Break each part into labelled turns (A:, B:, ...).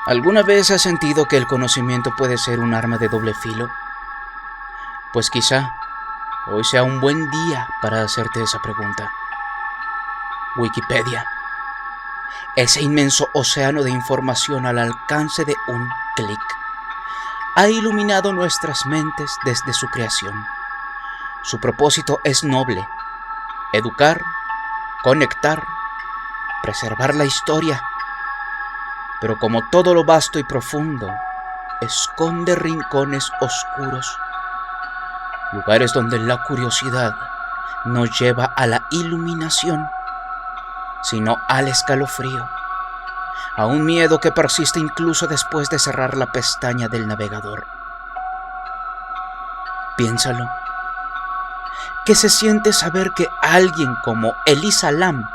A: ¿Alguna vez has sentido que el conocimiento puede ser un arma de doble filo? Pues quizá hoy sea un buen día para hacerte esa pregunta. Wikipedia, ese inmenso océano de información al alcance de un clic, ha iluminado nuestras mentes desde su creación. Su propósito es noble: educar, conectar, preservar la historia. Pero como todo lo vasto y profundo, esconde rincones oscuros, lugares donde la curiosidad no lleva a la iluminación, sino al escalofrío, a un miedo que persiste incluso después de cerrar la pestaña del navegador. Piénsalo. ¿Qué se siente saber que alguien como Elisa Lam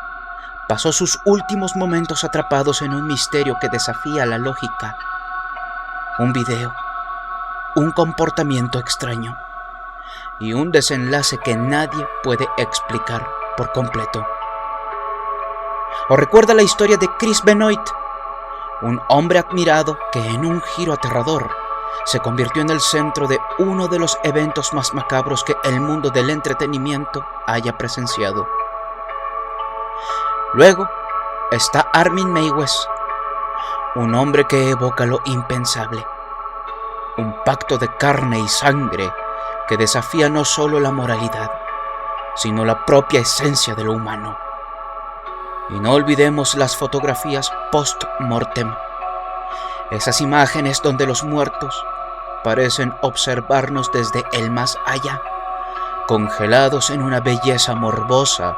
A: pasó sus últimos momentos atrapados en un misterio que desafía la lógica? Un video, un comportamiento extraño y un desenlace que nadie puede explicar por completo. ¿O recuerda la historia de Chris Benoit, un hombre admirado que en un giro aterrador se convirtió en el centro de uno de los eventos más macabros que el mundo del entretenimiento haya presenciado? Luego está Armin Meiwes, un hombre que evoca lo impensable, un pacto de carne y sangre que desafía no solo la moralidad, sino la propia esencia de lo humano. Y no olvidemos las fotografías post-mortem, esas imágenes donde los muertos parecen observarnos desde el más allá, congelados en una belleza morbosa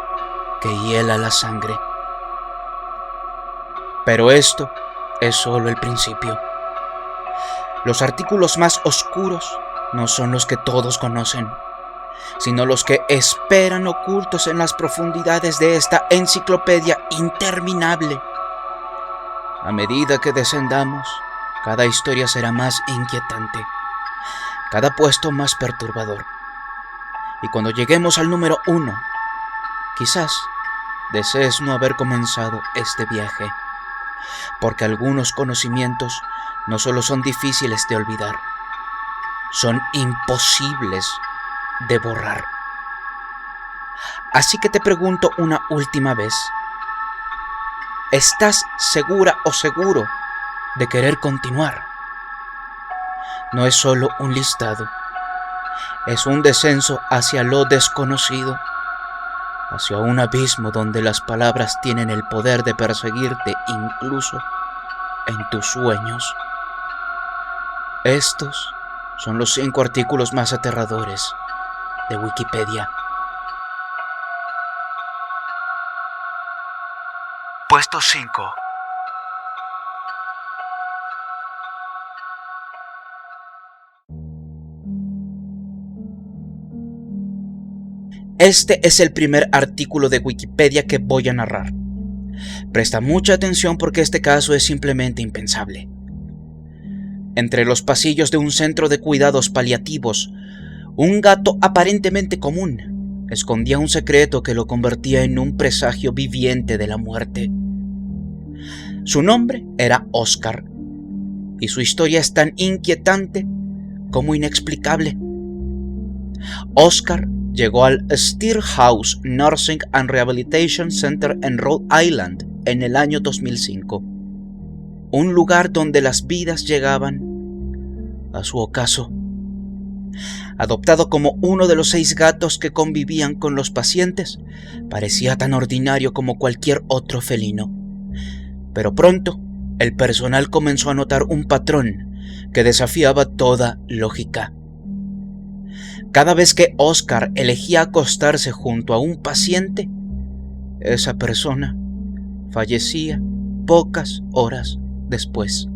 A: que hiela la sangre. Pero esto es solo el principio. Los artículos más oscuros no son los que todos conocen, sino los que esperan ocultos en las profundidades de esta enciclopedia interminable. A medida que descendamos, cada historia será más inquietante, cada puesto más perturbador. Y cuando lleguemos al número 1, quizás desees no haber comenzado este viaje, porque algunos conocimientos no solo son difíciles de olvidar, son imposibles de borrar. Así que te pregunto una última vez: ¿estás segura o seguro de querer continuar? No es solo un listado, es un descenso hacia lo desconocido, hacia un abismo donde las palabras tienen el poder de perseguirte incluso en tus sueños. Estos son los 5 artículos más aterradores de Wikipedia. Puesto 5. Este es el primer artículo de Wikipedia que voy a narrar. Presta mucha atención porque este caso es simplemente impensable. Entre los pasillos de un centro de cuidados paliativos, un gato aparentemente común escondía un secreto que lo convertía en un presagio viviente de la muerte. Su nombre era Oscar, y su historia es tan inquietante como inexplicable. Oscar llegó al Stillhouse Nursing and Rehabilitation Center en Rhode Island en el año 2005, un lugar donde las vidas llegaban a su ocaso. Adoptado como uno de los 6 gatos que convivían con los pacientes, parecía tan ordinario como cualquier otro felino. Pero pronto, el personal comenzó a notar un patrón que desafiaba toda lógica. Cada vez que Oscar elegía acostarse junto a un paciente, esa persona fallecía pocas horas después.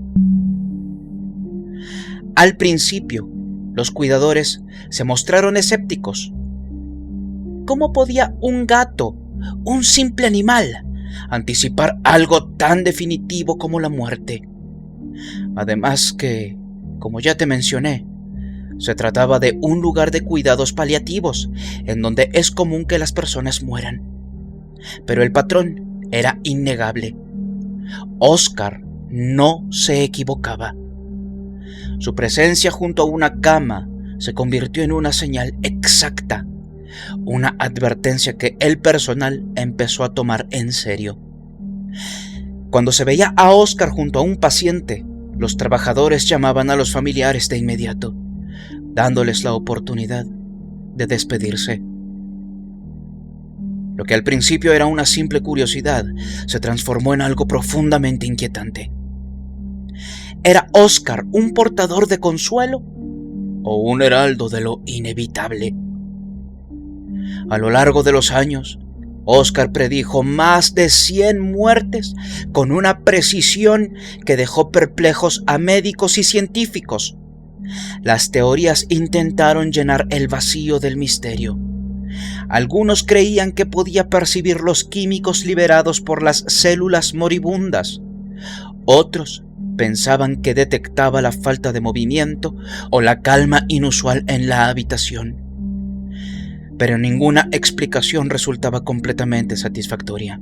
A: Al principio, los cuidadores se mostraron escépticos. ¿Cómo podía un gato, un simple animal, anticipar algo tan definitivo como la muerte? Además que, como ya te mencioné, se trataba de un lugar de cuidados paliativos, en donde es común que las personas mueran. Pero el patrón era innegable. Oscar no se equivocaba. Su presencia junto a una cama se convirtió en una señal exacta, una advertencia que el personal empezó a tomar en serio. Cuando se veía a Oscar junto a un paciente, los trabajadores llamaban a los familiares de inmediato, dándoles la oportunidad de despedirse. Lo que al principio era una simple curiosidad se transformó en algo profundamente inquietante. ¿Era Oscar un portador de consuelo o un heraldo de lo inevitable? A lo largo de los años, Oscar predijo más de 100 muertes con una precisión que dejó perplejos a médicos y científicos. Las teorías intentaron llenar el vacío del misterio. Algunos creían que podía percibir los químicos liberados por las células moribundas. Otros pensaban que detectaba la falta de movimiento o la calma inusual en la habitación. Pero ninguna explicación resultaba completamente satisfactoria.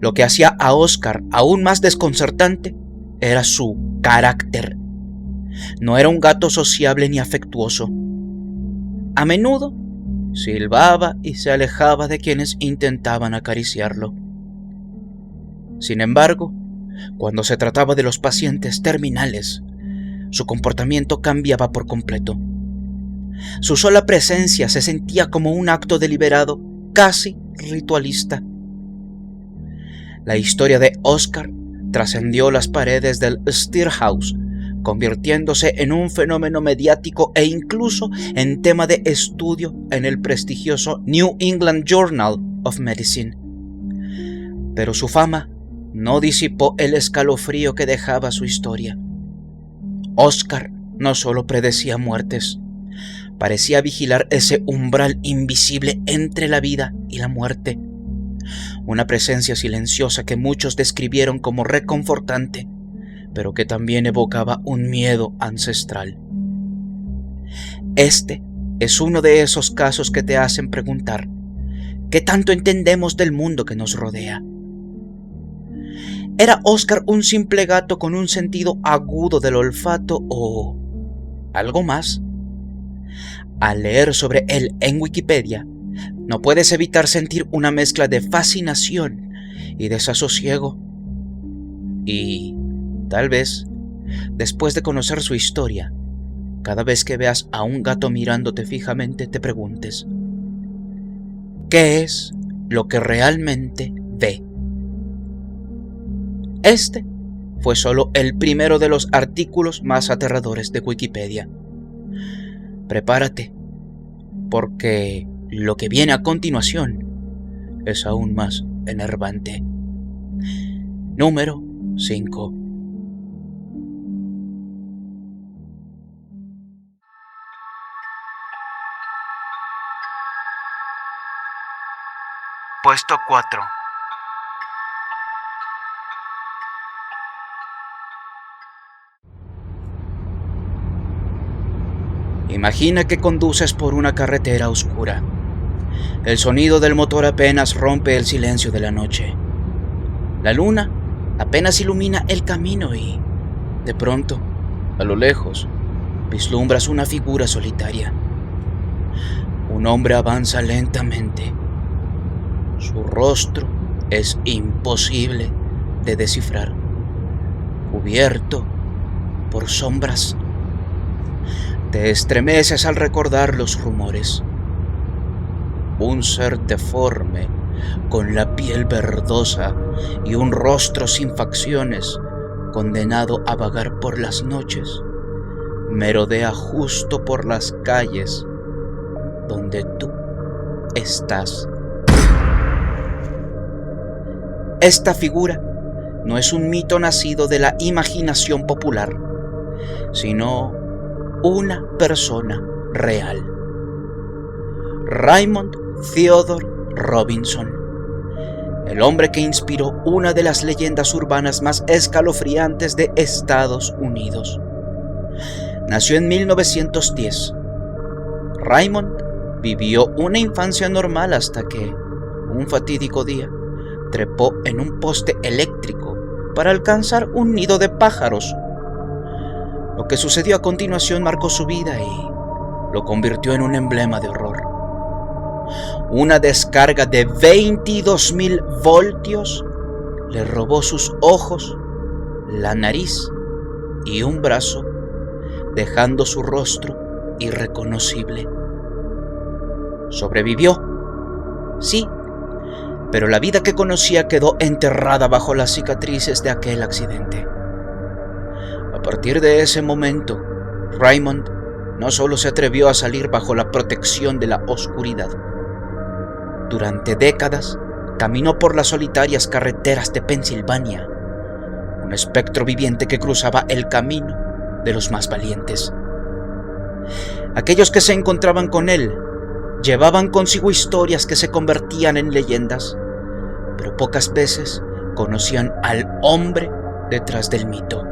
A: Lo que hacía a Oscar aún más desconcertante era su carácter. No era un gato sociable ni afectuoso. A menudo silbaba y se alejaba de quienes intentaban acariciarlo. Sin embargo, cuando se trataba de los pacientes terminales, su comportamiento cambiaba por completo. Su sola presencia se sentía como un acto deliberado, casi ritualista. La historia de Oscar trascendió las paredes del Steerhouse, convirtiéndose en un fenómeno mediático e incluso en tema de estudio en el prestigioso New England Journal of Medicine. Pero su fama no disipó el escalofrío que dejaba su historia. Oscar no solo predecía muertes, parecía vigilar ese umbral invisible entre la vida y la muerte. Una presencia silenciosa que muchos describieron como reconfortante, pero que también evocaba un miedo ancestral. Este es uno de esos casos que te hacen preguntar, ¿qué tanto entendemos del mundo que nos rodea? ¿Era Oscar un simple gato con un sentido agudo del olfato o algo más? Al leer sobre él en Wikipedia, no puedes evitar sentir una mezcla de fascinación y desasosiego. Y tal vez, después de conocer su historia, cada vez que veas a un gato mirándote fijamente te preguntes, ¿qué es lo que realmente ve? Este fue solo el primero de los artículos más aterradores de Wikipedia. Prepárate, porque lo que viene a continuación es aún más enervante. Número 5. Puesto 4. Imagina que conduces por una carretera oscura. El sonido del motor apenas rompe el silencio de la noche. La luna apenas ilumina el camino y, de pronto, a lo lejos, vislumbras una figura solitaria. Un hombre avanza lentamente. Su rostro es imposible de descifrar, cubierto por sombras. Te estremeces al recordar los rumores. Un ser deforme, con la piel verdosa y un rostro sin facciones, condenado a vagar por las noches, merodea justo por las calles donde tú estás. Esta figura no es un mito nacido de la imaginación popular, sino una persona real. Raymond Theodore Robinson, el hombre que inspiró una de las leyendas urbanas más escalofriantes de Estados Unidos. Nació en 1910. Raymond vivió una infancia normal hasta que, un fatídico día, trepó en un poste eléctrico para alcanzar un nido de pájaros. Lo que sucedió a continuación marcó su vida y lo convirtió en un emblema de horror. Una descarga de 22.000 voltios le robó sus ojos, la nariz y un brazo, dejando su rostro irreconocible. Sobrevivió, sí, pero la vida que conocía quedó enterrada bajo las cicatrices de aquel accidente. A partir de ese momento, Raymond no solo se atrevió a salir bajo la protección de la oscuridad. Durante décadas, caminó por las solitarias carreteras de Pensilvania, un espectro viviente que cruzaba el camino de los más valientes. Aquellos que se encontraban con él llevaban consigo historias que se convertían en leyendas, pero pocas veces conocían al hombre detrás del mito.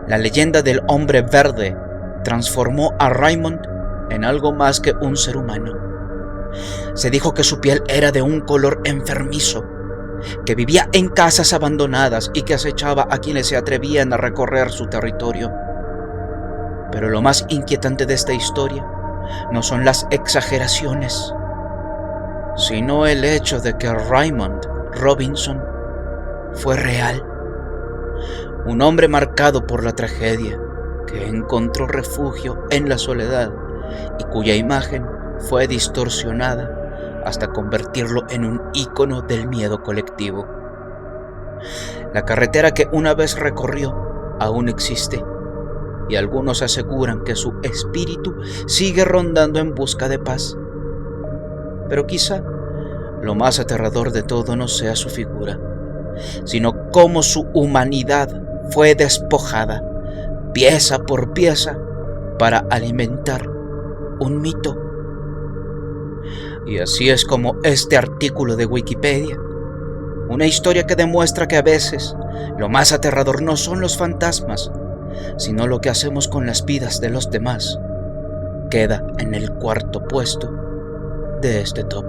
A: La leyenda del hombre verde transformó a Raymond en algo más que un ser humano. Se dijo que su piel era de un color enfermizo, que vivía en casas abandonadas y que acechaba a quienes se atrevían a recorrer su territorio. Pero lo más inquietante de esta historia no son las exageraciones, sino el hecho de que Raymond Robinson fue real. Un hombre marcado por la tragedia, que encontró refugio en la soledad y cuya imagen fue distorsionada hasta convertirlo en un ícono del miedo colectivo. La carretera que una vez recorrió aún existe, y algunos aseguran que su espíritu sigue rondando en busca de paz. Pero quizá lo más aterrador de todo no sea su figura, sino cómo su humanidad fue despojada, pieza por pieza, para alimentar un mito. Y así es como este artículo de Wikipedia, una historia que demuestra que a veces lo más aterrador no son los fantasmas, sino lo que hacemos con las vidas de los demás, queda en el cuarto puesto de este top.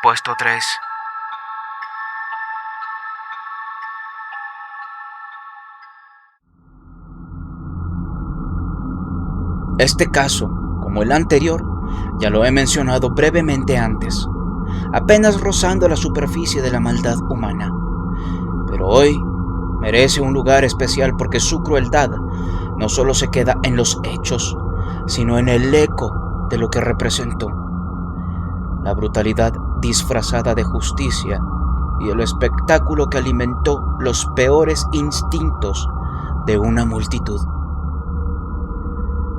A: Puesto 3. Este caso, como el anterior, ya lo he mencionado brevemente antes, apenas rozando la superficie de la maldad humana. Pero hoy merece un lugar especial porque su crueldad no solo se queda en los hechos, sino en el eco de lo que representó. La brutalidad disfrazada de justicia y el espectáculo que alimentó los peores instintos de una multitud.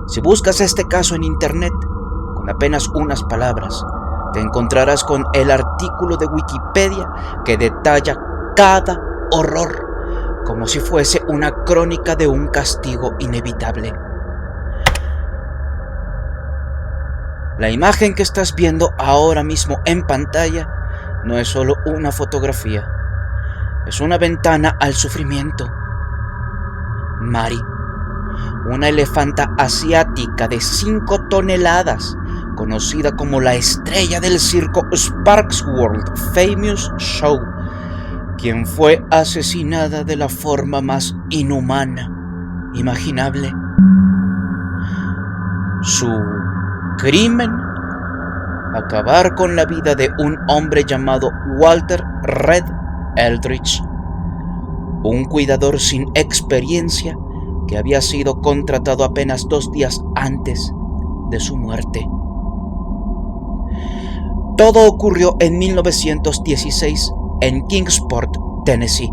A: Si buscas este caso en internet, con apenas unas palabras, te encontrarás con el artículo de Wikipedia que detalla cada horror, como si fuese una crónica de un castigo inevitable. La imagen que estás viendo ahora mismo en pantalla no es solo una fotografía, es una ventana al sufrimiento. Mari, una elefanta asiática de 5 toneladas, conocida como la estrella del circo Sparks World Famous Show, quien fue asesinada de la forma más inhumana imaginable. Su crimen: acabar con la vida de un hombre llamado Walter Red Eldridge, un cuidador sin experiencia que había sido contratado apenas 2 días antes de su muerte. Todo ocurrió en 1916 en Kingsport, Tennessee.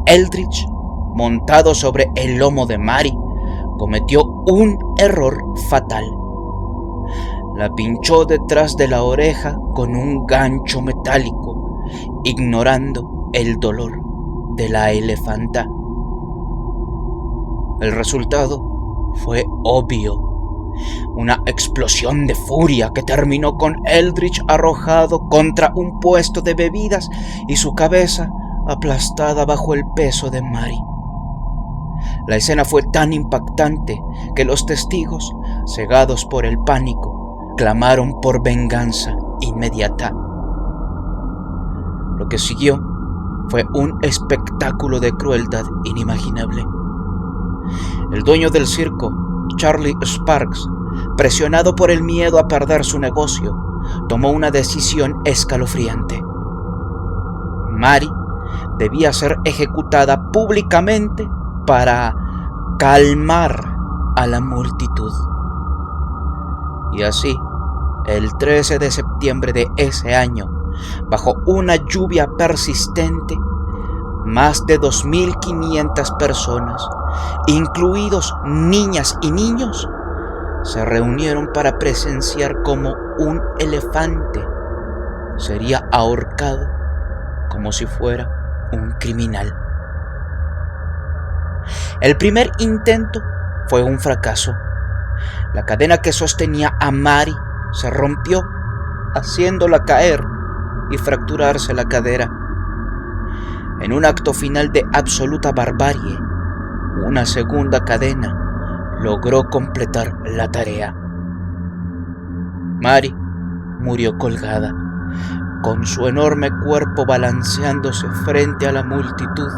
A: Eldridge, montado sobre el lomo de Mari, cometió un error fatal. La pinchó detrás de la oreja con un gancho metálico, ignorando el dolor de la elefanta. El resultado fue obvio: una explosión de furia que terminó con Eldridge arrojado contra un puesto de bebidas y su cabeza aplastada bajo el peso de Mari. La escena fue tan impactante que los testigos, cegados por el pánico, clamaron por venganza inmediata. Lo que siguió fue un espectáculo de crueldad inimaginable. El dueño del circo, Charlie Sparks, presionado por el miedo a perder su negocio, tomó una decisión escalofriante. Mary debía ser ejecutada públicamente para calmar a la multitud. Y así, el 13 de septiembre de ese año, bajo una lluvia persistente, más de 2.500 personas, incluidos niñas y niños, se reunieron para presenciar cómo un elefante sería ahorcado como si fuera un criminal. El primer intento fue un fracaso. La cadena que sostenía a Mary se rompió, haciéndola caer y fracturarse la cadera. En un acto final de absoluta barbarie, una segunda cadena logró completar la tarea. Mary murió colgada, con su enorme cuerpo balanceándose frente a la multitud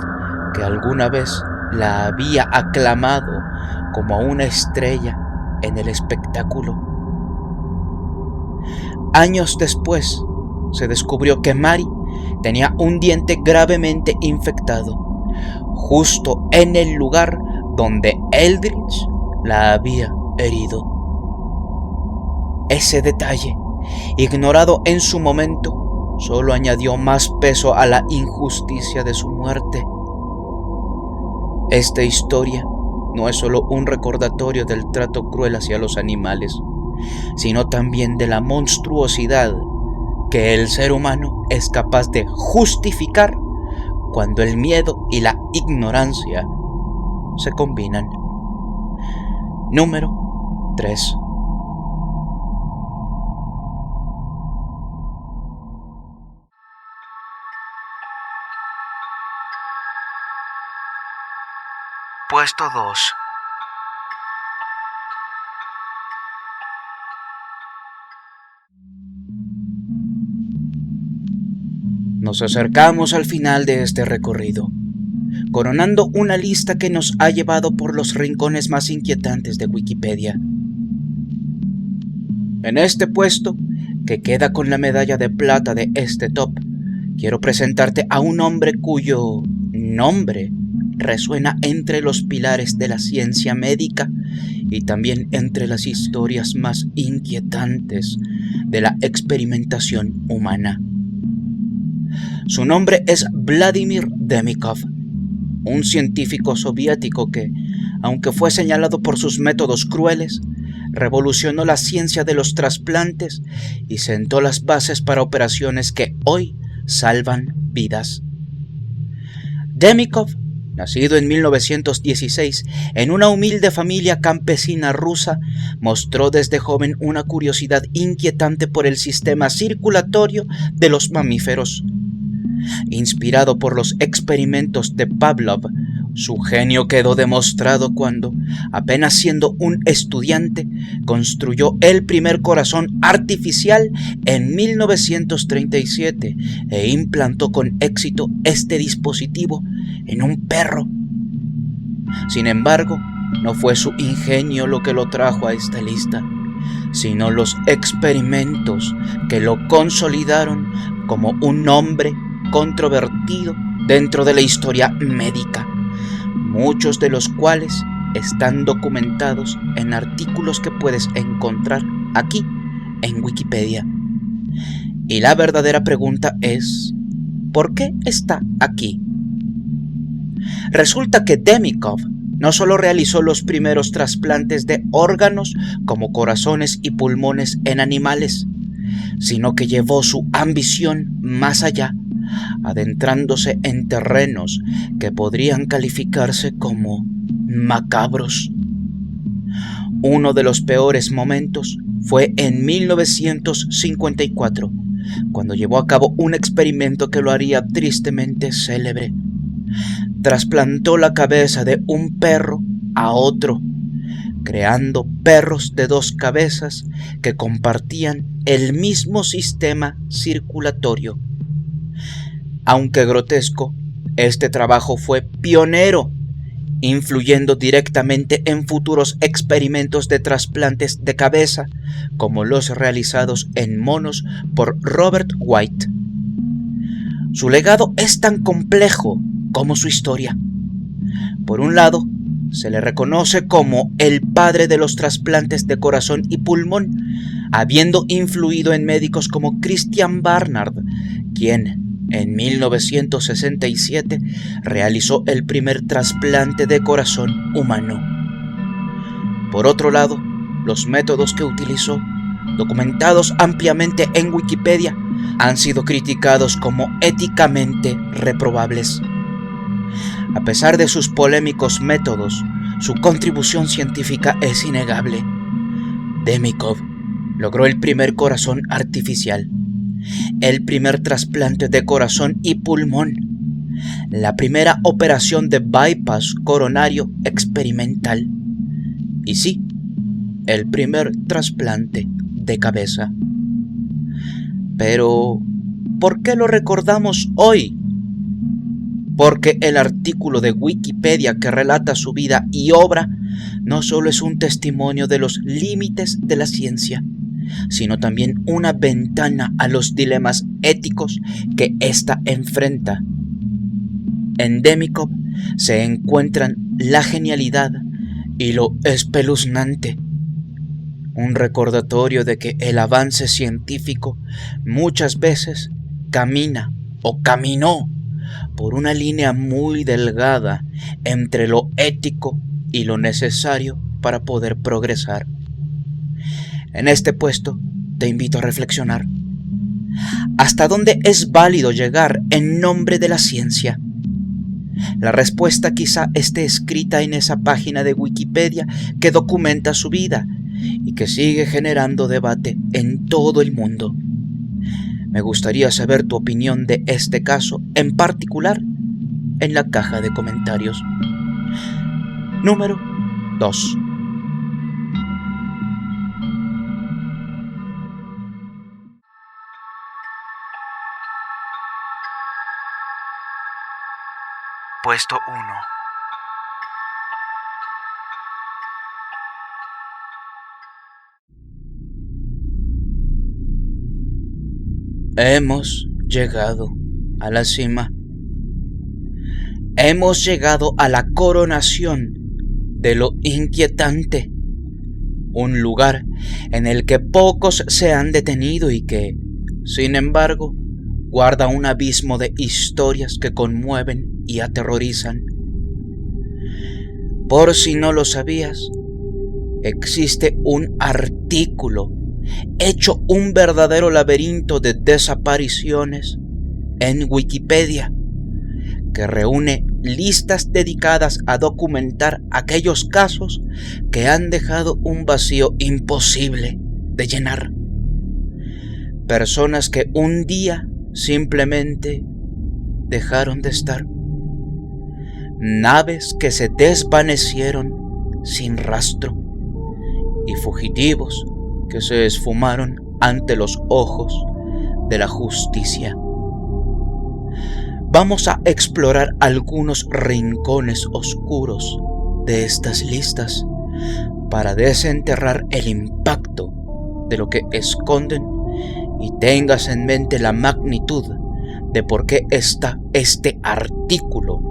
A: que alguna vez la había aclamado como una estrella en el espectáculo. Años después, se descubrió que Mary tenía un diente gravemente infectado, justo en el lugar donde Eldridge la había herido. Ese detalle, ignorado en su momento, solo añadió más peso a la injusticia de su muerte. Esta historia no es solo un recordatorio del trato cruel hacia los animales, sino también de la monstruosidad que el ser humano es capaz de justificar cuando el miedo y la ignorancia se combinan. Número 3. Puesto 2. Nos acercamos al final de este recorrido, coronando una lista que nos ha llevado por los rincones más inquietantes de Wikipedia. En este puesto, que queda con la medalla de plata de este top, quiero presentarte a un hombre cuyo nombre resuena entre los pilares de la ciencia médica y también entre las historias más inquietantes de la experimentación humana. Su nombre es Vladimir Demikhov, un científico soviético que, aunque fue señalado por sus métodos crueles, revolucionó la ciencia de los trasplantes y sentó las bases para operaciones que hoy salvan vidas. Demikhov, nacido en 1916 en una humilde familia campesina rusa, mostró desde joven una curiosidad inquietante por el sistema circulatorio de los mamíferos. Inspirado por los experimentos de Pavlov, su genio quedó demostrado cuando, apenas siendo un estudiante, construyó el primer corazón artificial en 1937 e implantó con éxito este dispositivo en un perro. Sin embargo, no fue su ingenio lo que lo trajo a esta lista, sino los experimentos que lo consolidaron como un hombre controvertido dentro de la historia médica, muchos de los cuales están documentados en artículos que puedes encontrar aquí en Wikipedia. Y la verdadera pregunta es, ¿por qué está aquí? Resulta que Demikhov no solo realizó los primeros trasplantes de órganos como corazones y pulmones en animales, sino que llevó su ambición más allá, adentrándose en terrenos que podrían calificarse como macabros. Uno de los peores momentos fue en 1954, cuando llevó a cabo un experimento que lo haría tristemente célebre. trasplantó la cabeza de un perro a otro, creando perros de 2 cabezas que compartían el mismo sistema circulatorio. Aunque grotesco, este trabajo fue pionero, influyendo directamente en futuros experimentos de trasplantes de cabeza, como los realizados en monos por Robert White. Su legado es tan complejo como su historia. Por un lado, se le reconoce como el padre de los trasplantes de corazón y pulmón, habiendo influido en médicos como Christian Barnard, quien en 1967 realizó el primer trasplante de corazón humano. Por otro lado, los métodos que utilizó, documentados ampliamente en Wikipedia, han sido criticados como éticamente reprobables. A pesar de sus polémicos métodos, su contribución científica es innegable. Demikov logró el primer corazón artificial, el primer trasplante de corazón y pulmón, la primera operación de bypass coronario experimental y sí, el primer trasplante de cabeza. Pero, ¿por qué lo recordamos hoy? Porque el artículo de Wikipedia que relata su vida y obra no solo es un testimonio de los límites de la ciencia, sino también una ventana a los dilemas éticos que ésta enfrenta. En Demikov se encuentran la genialidad y lo espeluznante, un recordatorio de que el avance científico muchas veces camina o caminó por una línea muy delgada entre lo ético y lo necesario para poder progresar. En este puesto te invito a reflexionar. ¿Hasta dónde es válido llegar en nombre de la ciencia? La respuesta quizá esté escrita en esa página de Wikipedia que documenta su vida y que sigue generando debate en todo el mundo. Me gustaría saber tu opinión de este caso en particular en la caja de comentarios. Número 2. Puesto 1. Hemos llegado a la cima. Hemos llegado a la coronación de lo inquietante. Un lugar en el que pocos se han detenido y que, sin embargo, guarda un abismo de historias que conmueven y aterrorizan. Por si no lo sabías, existe un artículo hecho un verdadero laberinto de desapariciones en Wikipedia, que reúne listas dedicadas a documentar aquellos casos que han dejado un vacío imposible de llenar. Personas que un día simplemente dejaron de estar. Naves que se desvanecieron sin rastro y fugitivos que se esfumaron ante los ojos de la justicia. Vamos a explorar algunos rincones oscuros de estas listas para desenterrar el impacto de lo que esconden y tengas en mente la magnitud de por qué está este artículo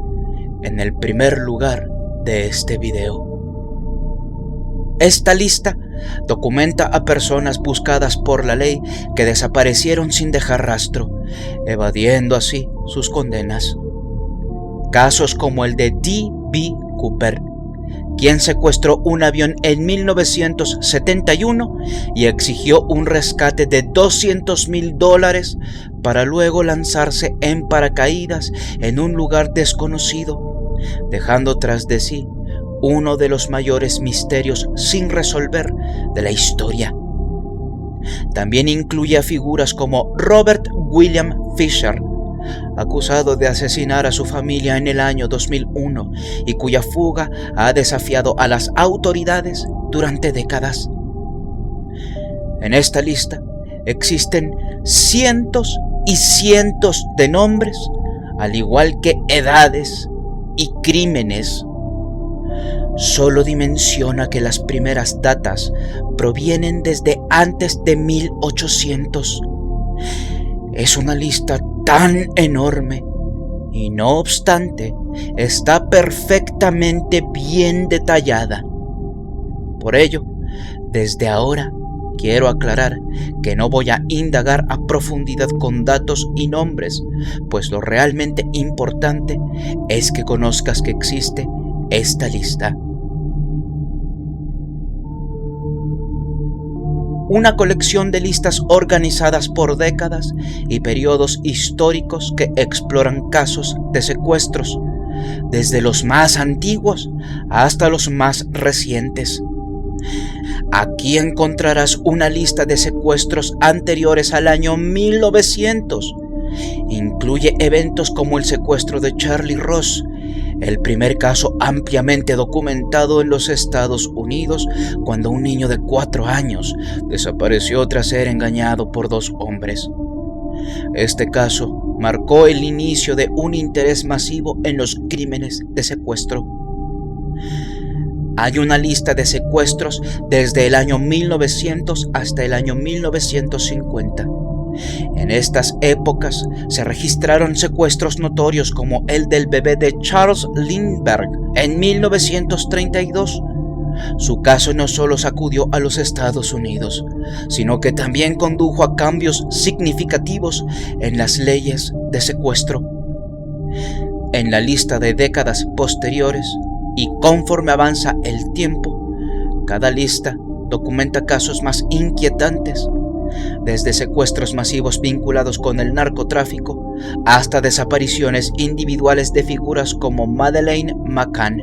A: en el primer lugar de este video. Esta lista documenta a personas buscadas por la ley que desaparecieron sin dejar rastro, evadiendo así sus condenas. Casos como el de D.B. Cooper, quien secuestró un avión en 1971 y exigió un rescate de $200,000 para luego lanzarse en paracaídas en un lugar desconocido, dejando tras de sí uno de los mayores misterios sin resolver de la historia. También incluye a figuras como Robert William Fisher, acusado de asesinar a su familia en el año 2001 y cuya fuga ha desafiado a las autoridades durante décadas. En esta lista existen cientos y cientos de nombres, al igual que edades y crímenes. Solo dimensiona que las primeras datas provienen desde antes de 1800. Es una lista tan enorme y no obstante está perfectamente bien detallada. Por ello, desde ahora quiero aclarar que no voy a indagar a profundidad con datos y nombres, pues lo realmente importante es que conozcas que existe esta lista. Una colección de listas organizadas por décadas y periodos históricos que exploran casos de secuestros, desde los más antiguos hasta los más recientes. Aquí encontrarás una lista de secuestros anteriores al año 1900. Incluye eventos como el secuestro de Charlie Ross, el primer caso ampliamente documentado en los Estados Unidos, cuando un niño de 4 años desapareció tras ser engañado por 2 hombres. Este caso marcó el inicio de un interés masivo en los crímenes de secuestro. Hay una lista de secuestros desde el año 1900 hasta el año 1950. En estas épocas se registraron secuestros notorios como el del bebé de Charles Lindbergh en 1932. Su caso no solo sacudió a los Estados Unidos, sino que también condujo a cambios significativos en las leyes de secuestro. En la lista de décadas posteriores, y conforme avanza el tiempo, cada lista documenta casos más inquietantes, desde secuestros masivos vinculados con el narcotráfico hasta desapariciones individuales de figuras como Madeleine McCann,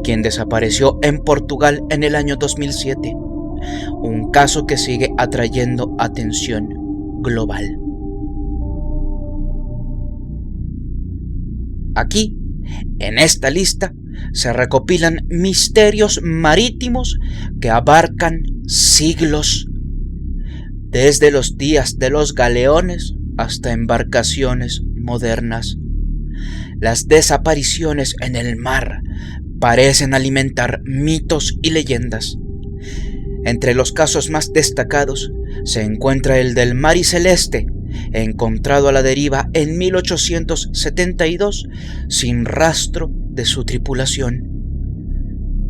A: quien desapareció en Portugal en el año 2007, un caso que sigue atrayendo atención global. Aquí, en esta lista, se recopilan misterios marítimos que abarcan siglos, desde los días de los galeones hasta embarcaciones modernas. Las desapariciones en el mar parecen alimentar mitos y leyendas. Entre los casos más destacados se encuentra el del Mari Celeste, encontrado a la deriva en 1872 sin rastro de su tripulación.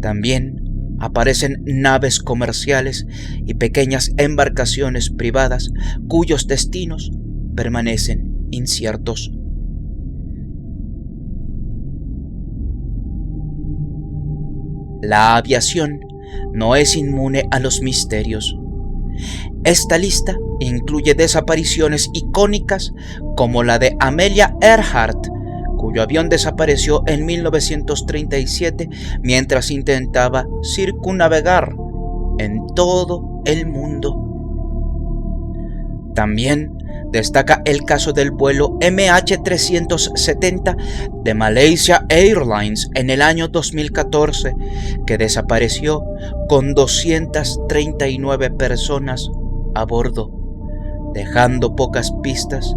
A: También aparecen naves comerciales y pequeñas embarcaciones privadas cuyos destinos permanecen inciertos. La aviación no es inmune a los misterios. Esta lista incluye desapariciones icónicas como la de Amelia Earhart, cuyo avión desapareció en 1937 mientras intentaba circunnavegar en todo el mundo. También destaca el caso del vuelo MH370 de Malaysia Airlines en el año 2014, que desapareció con 239 personas a bordo, dejando pocas pistas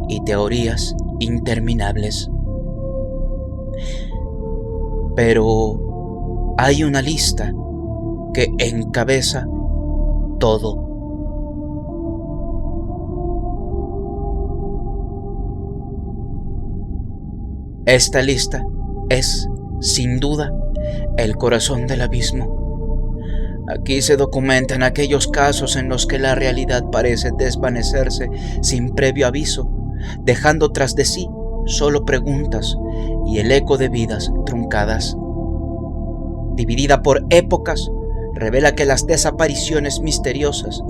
A: y teorías interminables. Pero hay una lista que encabeza todo. Esta lista es, sin duda, el corazón del abismo. Aquí se documentan aquellos casos en los que la realidad parece desvanecerse sin previo aviso, dejando tras de sí solo preguntas y el eco de vidas truncadas. Dividida por épocas, revela que las desapariciones misteriosas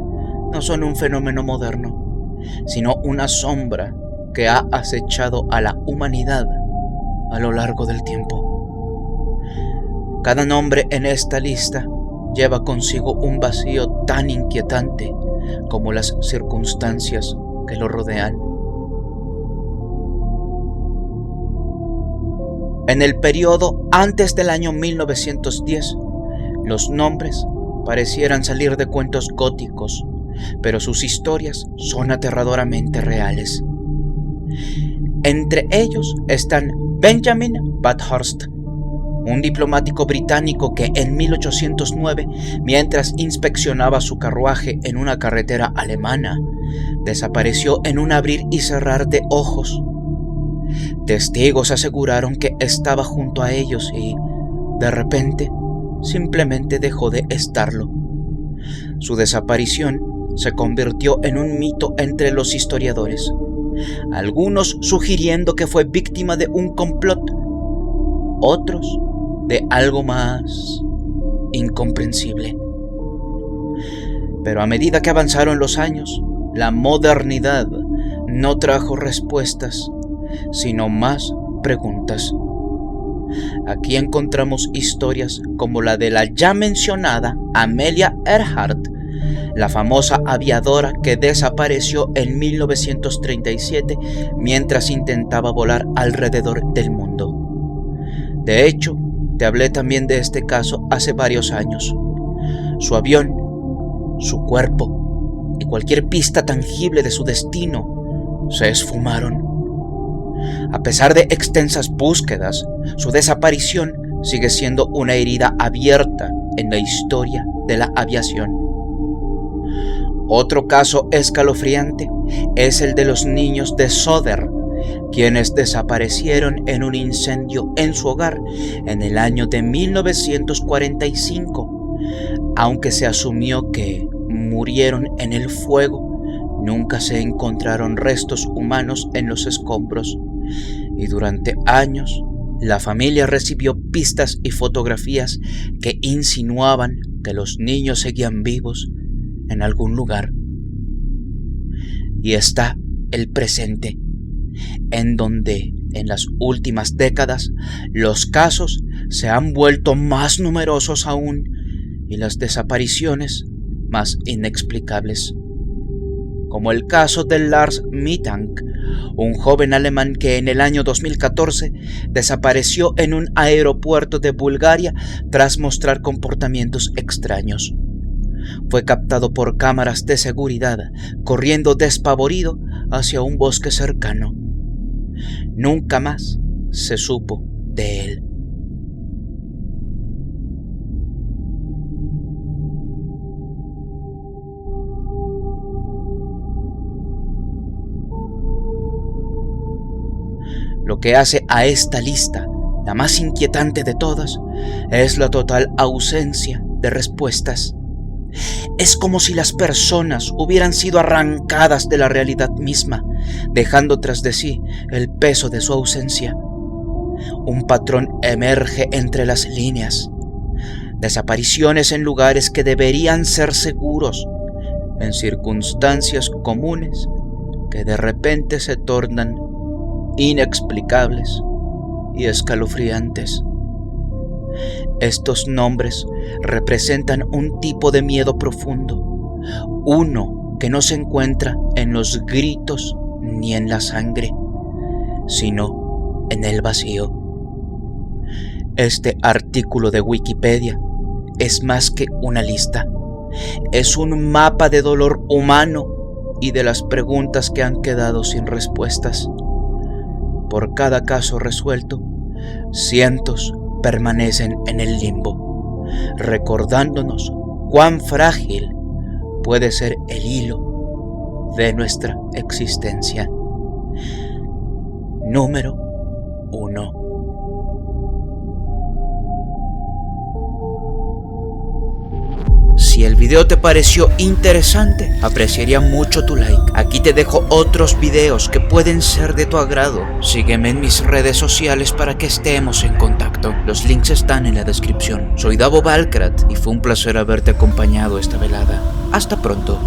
A: no son un fenómeno moderno, sino una sombra que ha acechado a la humanidad a lo largo del tiempo. Cada nombre en esta lista lleva consigo un vacío tan inquietante como las circunstancias que lo rodean. En el periodo antes del año 1910, los nombres parecieran salir de cuentos góticos, pero sus historias son aterradoramente reales. Entre ellos están Benjamin Bathurst, un diplomático británico que en 1809, mientras inspeccionaba su carruaje en una carretera alemana, desapareció en un abrir y cerrar de ojos. Testigos aseguraron que estaba junto a ellos y, de repente, simplemente dejó de estarlo. Su desaparición se convirtió en un mito entre los historiadores, algunos sugiriendo que fue víctima de un complot, otros de algo más incomprensible. Pero a medida que avanzaron los años, la modernidad no trajo respuestas, sino más preguntas. Aquí encontramos historias como la de la ya mencionada Amelia Earhart, la famosa aviadora que desapareció en 1937 mientras intentaba volar alrededor del mundo. De hecho, te hablé también de este caso hace varios años. Su avión, su cuerpo y cualquier pista tangible de su destino se esfumaron. A pesar de extensas búsquedas, su desaparición sigue siendo una herida abierta en la historia de la aviación. Otro caso escalofriante es el de los niños de Sóder, quienes desaparecieron en un incendio en su hogar en el año de 1945. Aunque se asumió que murieron en el fuego, nunca se encontraron restos humanos en los escombros, y durante años la familia recibió pistas y fotografías que insinuaban que los niños seguían vivos en algún lugar. Y está el presente, en donde en las últimas décadas los casos se han vuelto más numerosos aún y las desapariciones más inexplicables, como el caso de Lars Mittank, un joven alemán que en el año 2014 desapareció en un aeropuerto de Bulgaria tras mostrar comportamientos extraños. Fue captado por cámaras de seguridad corriendo despavorido hacia un bosque cercano. Nunca más se supo de él. Lo que hace a esta lista la más inquietante de todas es la total ausencia de respuestas. Es como si las personas hubieran sido arrancadas de la realidad misma, dejando tras de sí el peso de su ausencia. Un patrón emerge entre las líneas. Desapariciones en lugares que deberían ser seguros, en circunstancias comunes que de repente se tornan inexplicables y escalofriantes. Estos nombres representan un tipo de miedo profundo, uno que no se encuentra en los gritos ni en la sangre, sino en el vacío. Este artículo de Wikipedia es más que una lista, es un mapa de dolor humano y de las preguntas que han quedado sin respuestas. Por cada caso resuelto, cientos permanecen en el limbo, recordándonos cuán frágil puede ser el hilo de nuestra existencia. Número 1. Si el video te pareció interesante, apreciaría mucho tu like. Aquí te dejo otros videos que pueden ser de tu agrado. Sígueme en mis redes sociales para que estemos en contacto. Los links están en la descripción. Soy Davo Valkrat y fue un placer haberte acompañado esta velada. Hasta pronto.